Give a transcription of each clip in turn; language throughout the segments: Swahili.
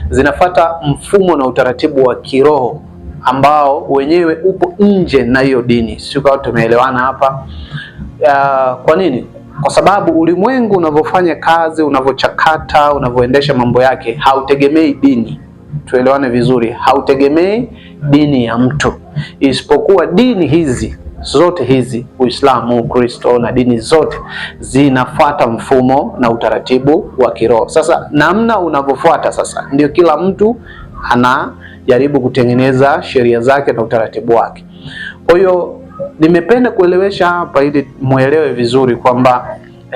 zinafuata mfumo na utaratibu wa kiroho ambao wenyewe upo nje na hiyo dini. Sio kama tumeelewana hapa. Kwa nini? Kwa sababu ulimwengu unavyofanya kazi, unavyochakata, unavyoendesha mambo yake hautegemei dini. Tuelewane vizuri, hautegemei dini ya mtu. Isipokuwa dini hizi zote hizi, Uislamu, Ukristo na dini zote zinafuata mfumo na utaratibu wa kiroho. Sasa namna unavyofuata sasa ndio kila mtu anajaribu kutengeneza sheria zake na utaratibu wake. Kwa hiyo nimependa kuelewesha hapa ili muelewe vizuri kwamba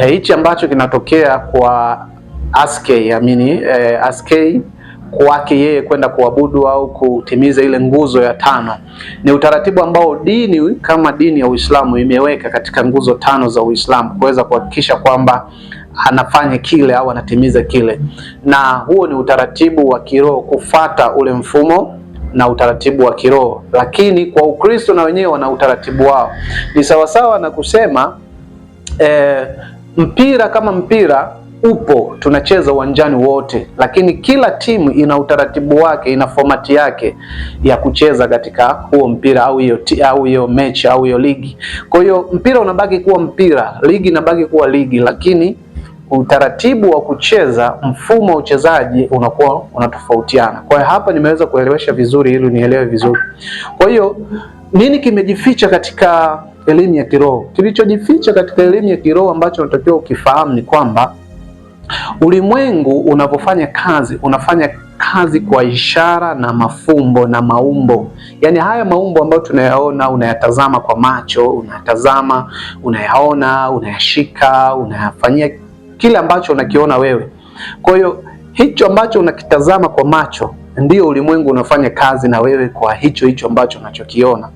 hichi ambacho kinatokea kwa Askey, Askey kwake yeye kwenda kuabudu au kutimiza ile nguzo ya 5 ni utaratibu ambao dini kama dini ya Uislamu imeweka katika nguzo 5 za Uislamu kuweza kuhakikisha kwamba anafanya kile au anatimiza kile, na huo ni utaratibu wa kiroho, kufata ule mfumo na utaratibu wa kiroho. Lakini kwa Ukristo na wenyewe wana utaratibu wao. Ni sawasawa na kusema mpira kama mpira upo, tunacheza uwanjani wote, lakini kila timu ina utaratibu wake, ina fomati yake ya kucheza katika huo mpira au hiyo mechi au hiyo ligi. Kwa hiyo mpira unabaki kuwa mpira, ligi inabaki kuwa ligi, lakini utaratibu wa kucheza, mfumo wa uchezaji unakuwa unatofautiana. Kwa hiyo hapa nimeweza kuelewesha vizuri ili nielewe vizuri. Kwa hiyo nini kimejificha katika elimu ya kiroho? Kilichojificha katika elimu ya kiroho ambacho unatakiwa ukifahamu ni kwamba ulimwengu unapofanya kazi, unafanya kazi kwa ishara na mafumbo na maumbo. Yaani haya maumbo ambayo tunayaona, unayatazama kwa macho, unayatazama, unayaona, unayashika, unayafanyia kile ambacho unakiona wewe. Kwa hiyo hicho ambacho unakitazama kwa macho ndio ulimwengu unafanya kazi na wewe kwa hicho ambacho unachokiona.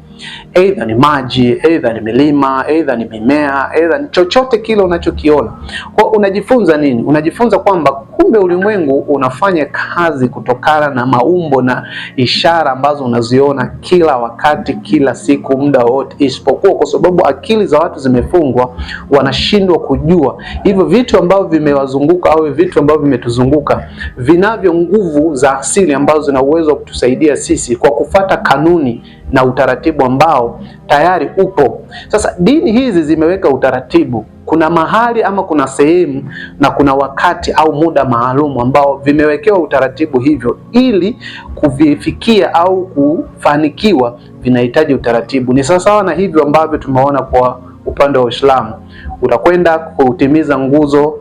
Aidha ni maji, aidha ni milima, aidha ni mimea, aidha ni chochote kile unachokiona. Kwa unajifunza nini? Unajifunza kwamba kumbe ulimwengu unafanya kazi kutokana na maumbo na ishara ambazo unaziona kila wakati, kila siku, muda wote, isipokuwa kwa sababu akili za watu zimefungwa, wanashindwa kujua hivyo vitu ambavyo vimewazunguka au vitu ambavyo vimetuzunguka vinavyo nguvu za asili ambazo zina uwezo wa kutusaidia sisi kwa kufata kanuni na utaratibu ambao tayari upo. Sasa dini hizi zimeweka utaratibu. Kuna mahali ama kuna sehemu na kuna wakati au muda maalum ambao vimewekewa utaratibu, hivyo ili kuvifikia au kufanikiwa vinahitaji utaratibu. Ni sawa na hivyo ambavyo tumeona kwa upande wa Uislamu, utakwenda kutimiza nguzo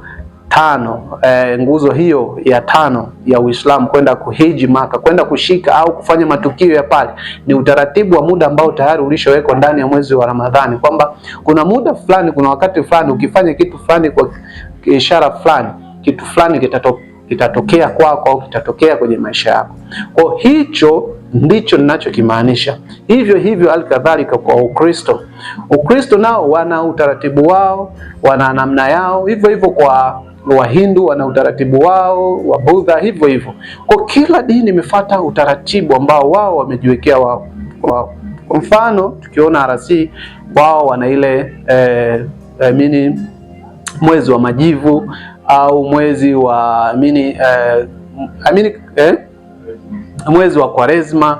5, nguzo hiyo ya 5 ya Uislamu, kwenda kuhiji Maka, kwenda kushika au kufanya matukio ya pale, ni utaratibu wa muda ambao tayari ulishowekwa ndani ya mwezi wa Ramadhani, kwamba kuna muda fulani, kuna wakati fulani ukifanya kitu fulani kwa ishara fulani, kitu fulani kitatokea kwako au kitatokea kwenye maisha yako. Kwa hicho ndicho ninachokimaanisha. Hivyo alikadhalika kwa Ukristo. Ukristo nao wana utaratibu wao, wana namna yao. Hivyo kwa Wahindu wana utaratibu wao, wa Buddha hivyo. Kwa kila dini imefuata utaratibu ambao wao wamejiwekea wao. Kwa mfano tukiona RC wao wana ile mwezi wa majivu au mwezi wa mwezi wa Kwaresma.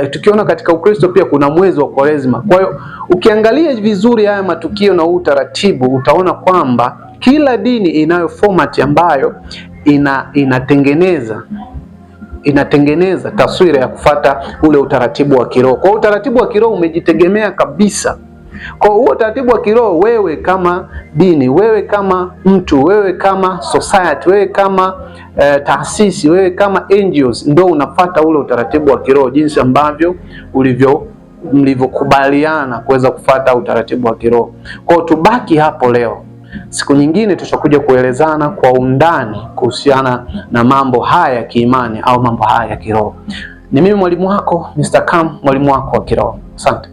Tukiona katika Ukristo pia kuna mwezi wa Kwaresma. Kwa hiyo ukiangalia vizuri haya matukio na utaratibu, utaona kwamba kila dini inayo format ambayo inatengeneza taswira ya kufata ule utaratibu wa kiroho. Kwa utaratibu wa kiroho umejitegemea kabisa. Kwa huo utaratibu wa kiroho, wewe kama dini, wewe kama mtu, wewe kama society, wewe kama taasisi, wewe kama NGOs, ndio unafuata ule utaratibu wa kiroho, jinsi ambavyo mlivyokubaliana kuweza kufuata utaratibu wa kiroho. Kwa tubaki hapo leo. Siku nyingine tutakuja kuelezana kwa undani kuhusiana na mambo haya ya kiimani au mambo haya ya kiroho. Ni mimi mwalimu wako Mr. Kam, mwalimu wako wa kiroho. Asante.